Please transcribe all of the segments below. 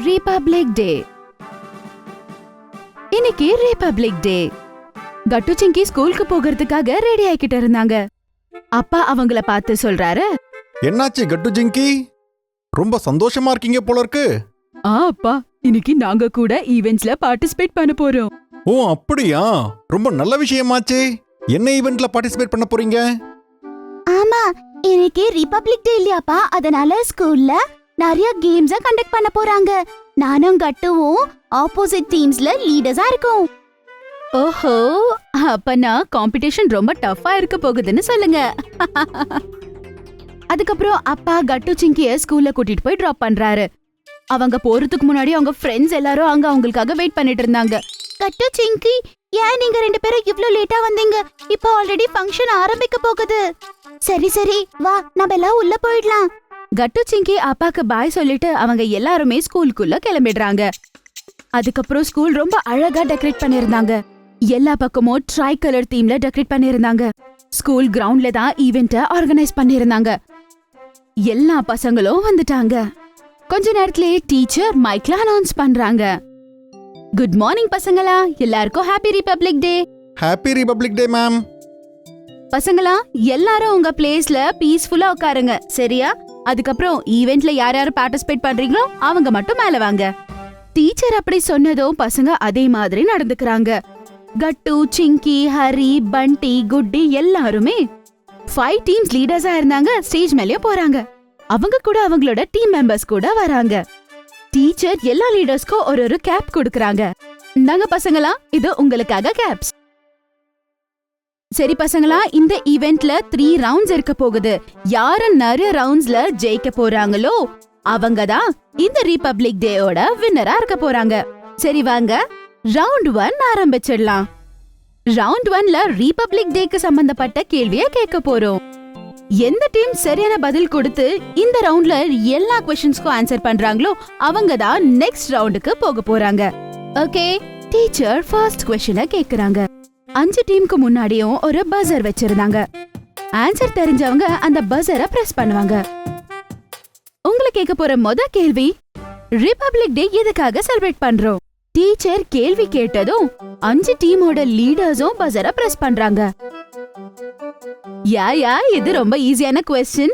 Republic டே. இன்னைக்கு republic டே. கட்டு சிங்கி ஸ்கூலுக்கு போகிறதுக்காக ரெடி ஆகிட்டு இருந்தாங்க. அப்பா அவங்கள பார்த்து சொல்றாரு, என்னாச்சு கட்டு ஜிங்கி, ரொம்ப சந்தோஷமா இருக்கீங்க போல இருக்கு. அப்பா, இன்னைக்கு நாங்க கூட ஈவென்ட்ஸ்ல பார்ட்டிசிபேட் பண்ண போறோம். ஓ அப்படியா, ரொம்ப நல்ல விஷயமாச்சே. என்ன ஈவென்ட்ல பார்ட்டிசிபேட் பண்ண போறீங்க? ஆமா, இன்னைக்கு ரிபப்ளிக் டே இல்லையாப்பா, அதனால ஸ்கூல்ல நிறைய கேம்ஸ கண்டக்ட் பண்ண போறாங்க. நானும் கட்டுவும் ஆப்போசிட் டீம்ஸ்ல லீடர்ஸா இருக்கோம். ஓஹோ, அப்பனா காம்படிஷன் ரொம்ப டஃபா இருக்க போகுதுன்னு சொல்லுங்க. அதுக்கப்புறம் அப்பா கட்டு சிங்கிய ஸ்கூல்ல கூட்டிட்டு போய் டிராப் பண்றாரு. அவங்க போறதுக்கு முன்னாடி அவங்க ஃப்ரெண்ட்ஸ் எல்லாரும் அங்க அவங்களுக்காக வெயிட் பண்ணிட்டு இருந்தாங்க. கட்டு சிங்கி, ஏன் நீங்க ரெண்டு பேரும் இவ்ளோ லேட்டா வந்தீங்க? இப்போ ஆல்ரெடி ஃபங்க்ஷன் ஆரம்பிக்க போகுது. சரி சரி, வா நம்ம எல்லாம் உள்ள போயிடலாம். கட்டு சிங்கி அப்பாக்கு பாய் சொல்லிட்டு அவங்க எல்லாருமே ஸ்கூலுக்குள்ள கிளம்பிடுறாங்க. அதுக்கப்புறம் ஸ்கூல் ரொம்ப அழகா டெக்கரேட் பண்ணிருந்தாங்க. எல்லா பக்கமும் ட்ரை கலர் தீம்ல டெக்கரேட் பண்ணிருந்தாங்க. ஸ்கூல் கிரவுண்ட்ல தான் ஈவென்ட்ட ஆர்கனைஸ் பண்ணிருந்தாங்க. எல்லா பசங்களும் வந்துட்டாங்க. கொஞ்ச நேரத்திலேயே டீச்சர் மைக்ல அனௌன்ஸ் பண்றாங்க, குட் மார்னிங் பசங்களா, எல்லாருக்கும் happy republic day. Happy republic day ma'am. பசங்களா, எல்லாரும் உங்க பிளேஸ்ல பீஸ்ஃபுல்லா உட்காருங்க, சரியா? அதுக்கப்புறம் ஈவென்ட்ல யார் யார் பார்ட்டிசிபேட் பண்றீங்களோ அவங்க மட்டும் மேல வாங்க. டீச்சர் அப்படி சொன்னதும் பசங்க அதே மாதிரி நடந்துக்கிறாங்க. கட்டு, சிங்கி, ஹரி, பண்டி, குட்டி எல்லாருமே 5 டீம்ஸ் லீடர்ஸா இருந்தாங்க. ஸ்டேஜ் மேலயே போறாங்க. அவங்க கூட அவங்களோட டீம் மெம்பர்ஸ் கூட வராங்க. டீச்சர் எல்லா லீடர்ஸ்க்கும் ஒரு கேப் கொடுக்கறாங்க. இந்தாங்க பசங்களா, இது உங்களுக்காக கேப்ஸ். சரி பசங்களா, இந்த ஈவென்ட்ல 3 ரவுண்ட்ஸ் இருக்க போகுது. யாரு நிறைய ரவுண்ட்ஸ்ல ஜெயிக்க போறாங்களோ அவங்க தான் இந்த ரிபப்ளிக் டேயோட வின்னரா இருக்க போறாங்க. சரி வாங்க, ரவுண்ட் 1 ஆரம்பிச்சிடலாம். ரவுண்ட் 1ல ரிபப்ளிக் டேக்கு சம்பந்தப்பட்ட கேள்வியை கேட்க போறோம். எந்த டீம் சரியான பதில் கொடுத்து இந்த ரவுண்ட்ல எல்லா क्वेश्चंसக்கும் ஆன்சர் பண்றாங்களோ அவங்க தான் நெக்ஸ்ட் ரவுண்டுக்கு போக போறாங்க. ஓகே, டீச்சர் ஃபர்ஸ்ட் क्वेश्चனை கேக்குறாங்க. 5 டீமுக்கு முன்னாடியும் ஒரு பஸர் வச்சிருந்தாங்க. ஆன்சர் தெரிஞ்சவங்க அந்த பஸரை பிரஸ் பண்ணுவாங்க. உங்களுக்கு கேட்க போற முத கேள்வி, ரிபப்ளிக் டே எதுக்காக செலிப்ரேட் பண்றோம்? டீச்சர் கேள்வி கேட்டதும் 5 டீமோட லீடர்ஸும் பஸரை பிரஸ் பண்றாங்க. யா இது ரொம்ப ஈஸியான क्वेश्चन.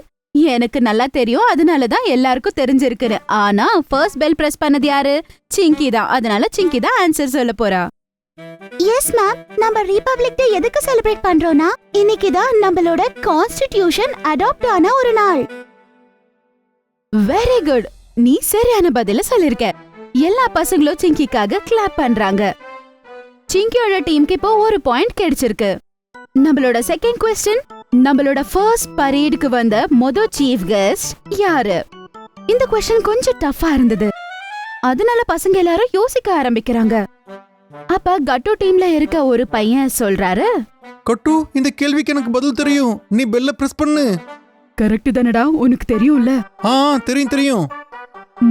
எனக்கு நல்லா தெரியும், அதனாலதான் எல்லாருக்கும் தெரிஞ்சிருக்கு. ஆனா ஃபர்ஸ்ட் பெல் பிரஸ் பண்ணது யாரு? சிங்கி தான். அதனால சிங்கி தான் ஆன்சர் சொல்ல போறா. எஸ் மேம், நம்ம ரிபப்ளிக் டே எதுக்கு செலிப்ரேட் பண்றோம்னா, இன்னைக்கு தான் நம்மளோட கான்ஸ்டிடியூஷன் அடாப்ட் ஆன ஒரு நாள். வெரி குட், நீ சரியான பதில சொல்லிருக்க. எல்லா பசங்களும் சிங்கிக்காக கிளாப் பண்றாங்க. சிங்கியோட டீமுக்கு இப்போ ஒரு பாயிண்ட் கிடைச்சிருக்கு. நம்மளோட செகண்ட் क्वेश्चन, நம்மளோட ஃபர்ஸ்ட் பரேடுக்கு வந்த மொத சீஃப் கெஸ்ட் யாரு? இந்த क्वेश्चन கொஞ்சம் டஃபா இருந்தது. அதனால பசங்க எல்லாரும் யோசிக்க ஆரம்பிக்கிறாங்க. அப்ப கட்டு டீம்ல இருக்க ஒரு பையன் சொல்றாரு, கட்டு, இந்த கேள்விக்கு எனக்கு பதில் தெரியும், நீ பெல்ல பிரஸ் பண்ணு. கரெக்ட் தானடா, உனக்கு தெரியும்ல? தெரியும்.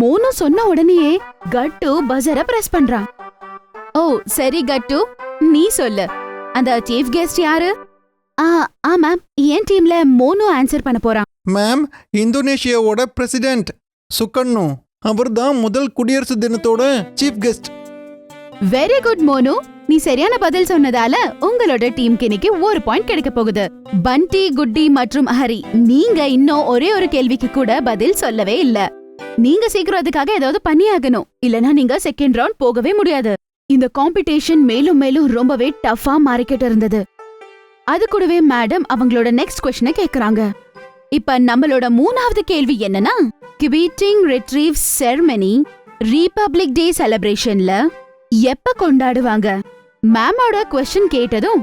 மோனு சொன்ன உடனேயே கட்டு பஸரை பிரஸ் பண்றான். ஓ சரி கட்டு, நீ சொல்லு, அந்த சீஃப் கெஸ்ட் யாரு? மேம், என் டீம்ல மோனு ஆன்சர் பண்ண போறான். மேம், இந்தோனேஷியாவோட பிரசிடென்ட் சுகர்னோ, அவர்தான் முதல் குடியரசு தினத்தோட chief guest. Very good Monu, நீ சரியான பதில் சொன்னதால உங்களோட டீமுக்கு இன்னைக்கு ஒரு பாயிண்ட் கிடைக்க போகுது. பண்டி, குட்டி மற்றும் ஹரி, நீங்க இன்னும் ஒரே ஒரு கேள்விக்கு கூட பதில் சொல்லவே இல்ல. நீங்க சீக்கிரம் அதுக்காக ஏதாவது பண்ணியாகணும், இல்லனா நீங்க செகண்ட் ரவுண்ட் போகவே முடியாது. இந்த காம்படிஷன் மேலும் மேலும் ரொம்பவே டஃபா மாறிக்கிட்டு இருந்தது. அது கூடவே மேடம் அவங்களோட நெக்ஸ்ட் क्वेश्चனை கேக்குறாங்க. இப்ப நம்மளோட 3வது கேள்வி என்னன்னா, கிவிட்டிங் ரிட்ரீவ் செரமனி ரிபப்ளிக் டே செலிப்ரேஷன்ல எப்ப கொண்டாடுவாங்க? மேமோட क्वेश्चन கேட்டதும்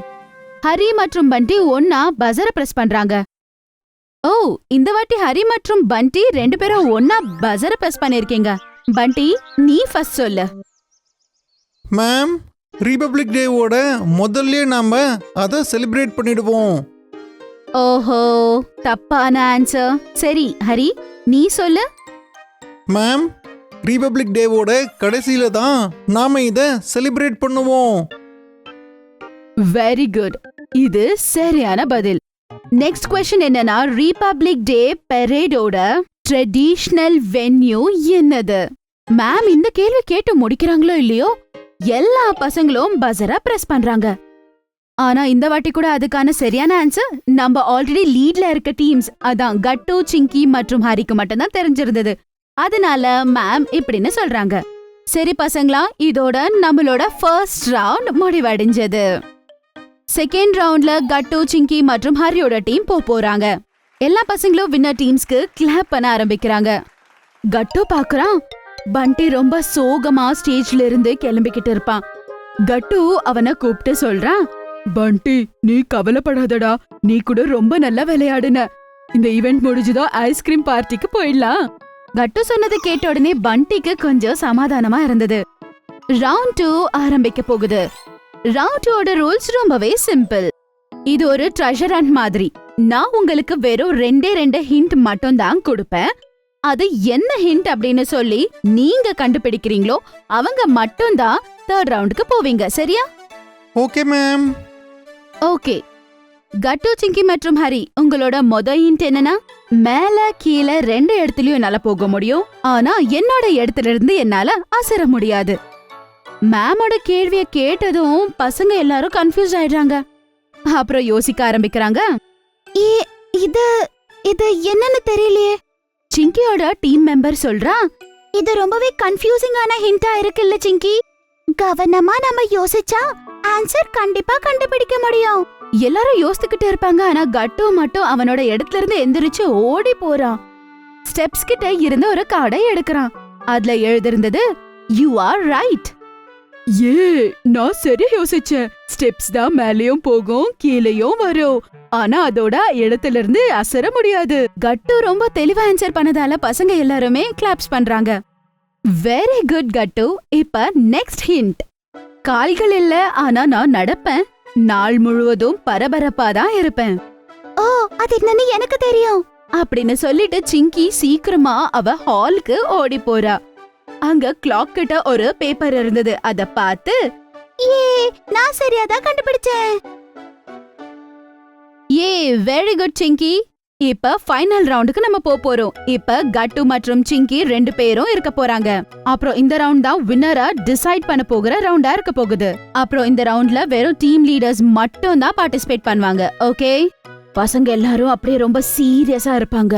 ஹரி மற்றும் பண்டி ஒன்னா பஸரை பிரஸ் பண்றாங்க. ஓ, இந்த வாட்டி ஹரி மற்றும் பண்டி 2 பேரும் ஒன்னா பஸரை பிரஸ் பண்ணிருக்கீங்க. பண்டி, நீ ஃபர்ஸ்ட் சொல்லு. மேம், ரிபப்ளிக் டேவோட முதல்ல நாம அதை செலிப்ரேட் பண்ணிடுவோம். ஓஹோ, தப்பான ஆன்சர். சரி ஹரி, நீ சொல்லு. மேம், ரிபப்ளிக் டேவோட கடைசியில தான் நாம இதை செலிப்ரேட் பண்ணுவோம். வெரி குட், இது சரியான பதில். நெக்ஸ்ட் क्वेश्चन என்னன்னா, ரிபப்ளிக் டே பரேடோட ட்ரெடிஷனல் வென்யூ என்னது? மேம் இந்த கேள்வி கேட்டு முடிக்கிறாங்களோ இல்லையோ எல்லா பசங்களும் பஸரை பிரஸ் பண்றாங்க. ஆனா இந்த வாட்டி கூட அதுக்கான சரியான ஆன்சர் நம்ம ஆல்ரெடி லீட்ல இருக்க டீம்ஸ், அதான் கட்டு, சிங்கி மற்றும் ஹரிக்கு மட்டும்தான் தெரிஞ்சிருந்தது. அதனால மேம் இப்படின்னு சொல்றாங்க. சரி பசங்களா, இதோட நம்மளோட ஃபர்ஸ்ட் ரவுண்ட் முடிவடைஞ்சது. செகண்ட் ரவுண்ட்ல கட்டு, சிங்கி மற்றும் ஹரியோட டீம் போறாங்க. எல்லா பசங்களும் வின்னர் டீம்ஸ்க்கு கிளாப் பண்ண ஆரம்பிக்கிறாங்க. கட்டு பாக்குறான், பண்டி ரொம்ப சோகமா ஸ்டேஜ்ல இருந்து கிளம்பிக்கிட்டு இருப்பான். கட்டு அவனை கூப்பிட்டு சொல்றான், பண்டி நீ கவலைப்படாதடா, நீ கூட ரொம்ப நல்லா விளையாடுன. இந்த ஈவென்ட் முடிஞ்சதோ ஐஸ்கிரீம் பார்ட்டிக்கு போயிடலாம். கட்டு சொன்னதை கேட்ட உடனே பண்டிக்கு கொஞ்சம் சமாதானமா இருந்தது. ரவுண்ட் 2 ஆரம்பிக்க போகுது. ரவுண்ட் 2 ரூல்ஸ் ரொம்பவே சிம்பிள். இது ஒரு ட்ரெஷர் ஹண்ட் மாதிரி. நான் உங்களுக்கு வெறும் 2 ஹிண்ட் மட்டும் தான் கொடுப்பேன். அது என்ன ஹிண்ட் அப்படின்னு சொல்லி நீங்க கண்டுபிடிக்கிறீங்களோ அவங்க மட்டும் தான் தேர்ட் ரவுண்டுக்கு போவீங்க. சரியா? Okay ma'am. ஓகே. கட்டு, சிங்கி மற்றும் ஹரி, உங்களோட ஹிண்ட் என்னன்னா, மேல கீழே 2 இடத்துலயும் என்னால போக முடியும், ஆனா என்னோட இடத்துல இருந்து என்னால அசர முடியாது. மேமோட கேள்விய கேட்டதும் பசங்க எல்லாரும் கன்ஃபியூஸ் ஆயிடுறாங்க. அப்புறம் யோசிக்க ஆரம்பிக்கிறாங்க. இது என்னன்னு தெரியலையே. சிங்கியோட டீம் மெம்பர் சொல்றான், இது ரொம்பவே கன்ஃபியூசிங்கான ஹிண்டா இருக்குல்ல சிங்கி. கவனமா நம்ம யோசிச்சா ஆன்சர் கண்டிப்பா கண்டுபிடிக்க முடியும். எல்லாரும் யோசிச்சுக்கிட்டு இருப்பாங்க. ஆனா கட்டு மட்டும் அவனோட இடத்துல இருந்து எந்திரிச்சு ஓடி போறான். ஸ்டெப்ஸ் கிட்ட இருந்த ஒரு கார்டை எடுக்கிறான். அதுல எழுதிருந்தது, யூ ஆர் ரைட். நான் சரியா யோசிச்சேன். ஸ்டெப்ஸ் தான் மேலயும் போகும் கீழேயும் வரும், ஆனா அதோட இடத்துல இருந்து அசர முடியாது. கட்டு ரொம்ப தெளிவா ஆன்சர் பண்ணதால பசங்க எல்லாருமே கிளாப்ஸ் பண்றாங்க. வெரி குட் கட்டு. இப்ப நெக்ஸ்ட் ஹிண்ட். கால்கள் இல்ல, ஆனா நான் நடப்பேன். நாள் முழுவதும் பரபரப்பா தான் இருப்பேன். ஓ, அது என்னன்னு எனக்கு தெரியும் அப்படின்னு சொல்லிட்டு சிங்கி சீக்கிரமா அவ ஹாலுக்கு ஓடி போறா. அங்க கிளாக் கிட்ட ஒரு பேப்பர் இருந்தது. அத பார்த்து, நான் சரியாதான் கண்டுபிடிச்சேன். வெரி குட் சிங்கி. இப்ப ஃபைனல் ரவுண்டுக்கு நம்ம போறோம். இப்ப கட்டு மற்றும் சிங்கி 2 பேரும் இருக்க போறாங்க. அப்புறம் இந்த ரவுண்ட் தான் வின்னரா டிசைட் பண்ண போகிற ரவுண்டா இருக்க போகுது. அப்புறம் இந்த ரவுண்ட்ல வெறும் டீம் லீடர்ஸ் மட்டும் தான் பார்ட்டிசிபேட் பண்ணுவாங்க. ஓகே? பசங்க எல்லாரும் அப்படியே ரொம்ப சீரியஸா இருப்பாங்க.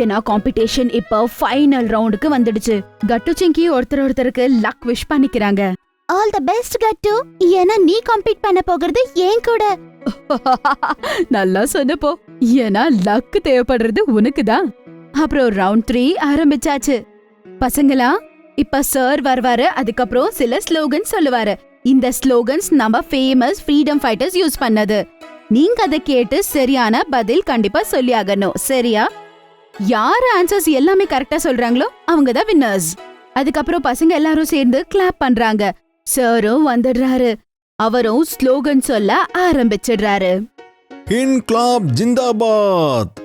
ஏன்னா காம்படிஷன் இப்ப ஃபைனல் ரவுண்டுக்கு வந்துடுச்சு. கட்டு, சிங்கி ஒருத்தருக்கு லக் விஷ் பண்ணிக்கிறாங்க. ஆல் தி பெஸ்ட் கட்டு. ஏன்னா நீ காம்பீட் பண்ண போகிறது ஏன் கூட. நல்லா சொன்னப்போ. ஏன்னா லக் தேவைப்படுறது உனக்கு தான். அப்புறம் ரவுண்ட் 3 ஆரம்பிச்சாச்சு. பசங்களா, இப்ப சார் வருவாரு. அதுக்கப்புறம் சில ஸ்லோகன் சொல்லுவாரு. இந்த ஸ்லோகன்ஸ் நம்ம ஃபேமஸ் ஃப்ரீடம் ஃபைட்டர்ஸ் யூஸ் பண்ணது. நீங்க அதை கேட்டு சரியான பதில் கண்டிப்பா சொல்லி ஆகணும். சரியா? யாரு ஆன்சர்ஸ் எல்லாமே கரெக்டா சொல்றாங்களோ அவங்க தான் வின்னர்ஸ். அதுக்கப்புறம் பசங்க எல்லாரும் சேர்ந்து கிளாப் பண்றாங்க. சாரும் வந்துடுறாரு. அவரும் ஸ்லோகன் சொல்ல ஆரம்பிச்சிடுறாரு. இன்க்லாப் ஜிந்தாபாத்.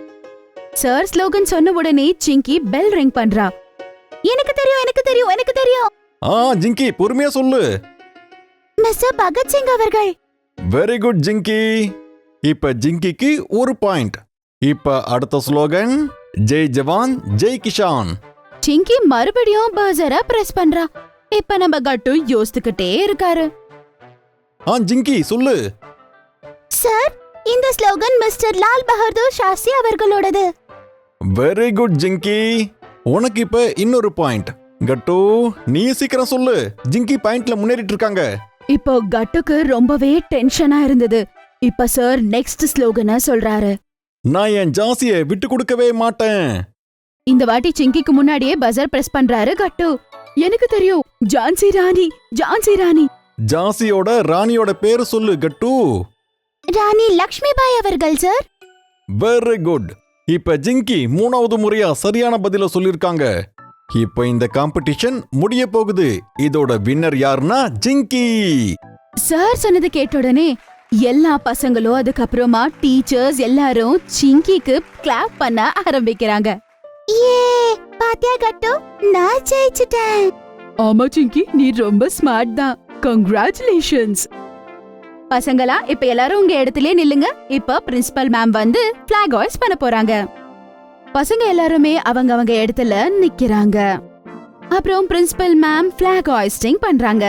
சார் ஸ்லோகன் சொன்ன உடனே சிங்கி பெல் ரிங் பண்றா. எனக்கு தெரியும், எனக்கு தெரியும், எனக்கு தெரியும். ஜிங்கி பொறுமையா சொல்லு. மிஸ்டர் பகத்சிங் அவர்கள். Very good Jingi. இப்ப ஜிங்கிக்கு 1 பாயிண்ட். இப்ப அடுத்த ஸ்லோகன், ஜெய் ஜவான் ஜெய் கிஷான். சிங்கி மறுபடியும் பஸரை பிரஸ் பண்றா. இப்ப நம்ம கட்டு யோசித்துக்கிட்டே இருக்காரு. ஜிங்கி சொல்லு. சார், இந்த ஸ்லோகன் மிஸ்டர் லால் பகதூர் சாஸ்திரி அவர்களோடது. Very good Jingi. உனக்கு இப்ப இன்னொரு பாயிண்ட். கட்டு நீ சீக்கிரம் சொல்லு. ஜிங்கி பாயிண்ட்ல முன்னேறிட்டு இருக்காங்க. இப்போ கட்டுக்கு ரொம்பவே டென்ஷனா இருந்தது. இப்ப சார் நெக்ஸ்ட் ஸ்லோகனை சொல்றாரு. நான் என் ஜாசிய விட்டு கொடுக்கவே மாட்டேன். இந்த வாட்டி சிங்கிக்கு முன்னாடியே பஸர் பிரஸ் பண்றாரு கட்டு. எனக்கு தெரியும், ஜான்சி ராணி, ஜான்சி ராணி. ஜான்சியோட ராணியோட பேரு சொல்லு கட்டு. ராணி லக்ஷ்மி பாய் அவர்கள் சார். Very good. இப்ப ஜிங்கி 3வது முறையா சரியான பதில சொல்லிருக்காங்க. இப்ப இந்த காம்படிஷன் முடிய போகுது. இதோட வின்னர் யாருன்னா ஜிங்கி. சார் சொன்னது கேட்ட உடனே எல்லா பசங்களும் அதுக்கப்புறமா டீச்சர்ஸ் எல்லாரும் சிங்கிக்கு கிளாப் பண்ண ஆரம்பிக்கிறாங்க. பாத்தியா கட்டு, நான் ஜெயிச்சிட்டேன். ஆமா சிங்கி, நீ ரொம்ப ஸ்மார்ட் தான். கங்க்ராச்சுலேஷன்ஸ். பசங்களா, இப்ப எல்லாரும் உங்க இடத்திலே நில்லுங்க. இப்ப பிரின்சிபல் மேம் வந்து பிளாக் ஹாய்ஸ் பண்ண போறாங்க. பசங்க எல்லாருமே அவங்க இடத்துல நிக்கிறாங்க. அப்புறம் பிரின்சிபல் மேம் பிளாக் ஹாய்ஸ்டிங் பண்றாங்க.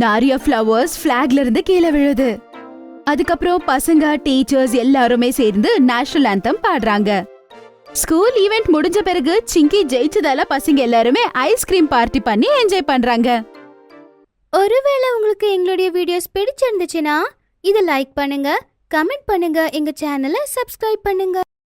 நிறைய ஃப்ளவர்ஸ் பிளாக்ல இருந்து கீழே விழுது. அதுக்கப்புறம் பசங்க டீச்சர்ஸ் எல்லாருமே சேர்ந்து நேஷனல் ஆந்தம் பாடுறாங்க. ஸ்கூல் ஈவென்ட் முடிஞ்ச பிறகு சிங்கி ஜெயிச்சதால பசங்க எல்லாருமே ஐஸ்கிரீம் பார்ட்டி பண்ணி என்ஜாய் பண்றாங்க. ஒருவேளை உங்களுக்கு எங்களுடைய வீடியோஸ் பிடிச்சிருந்துச்சுன்னா இதை லைக் பண்ணுங்க, கமெண்ட் பண்ணுங்க, எங்க சேனலை சப்ஸ்கிரைப் பண்ணுங்க.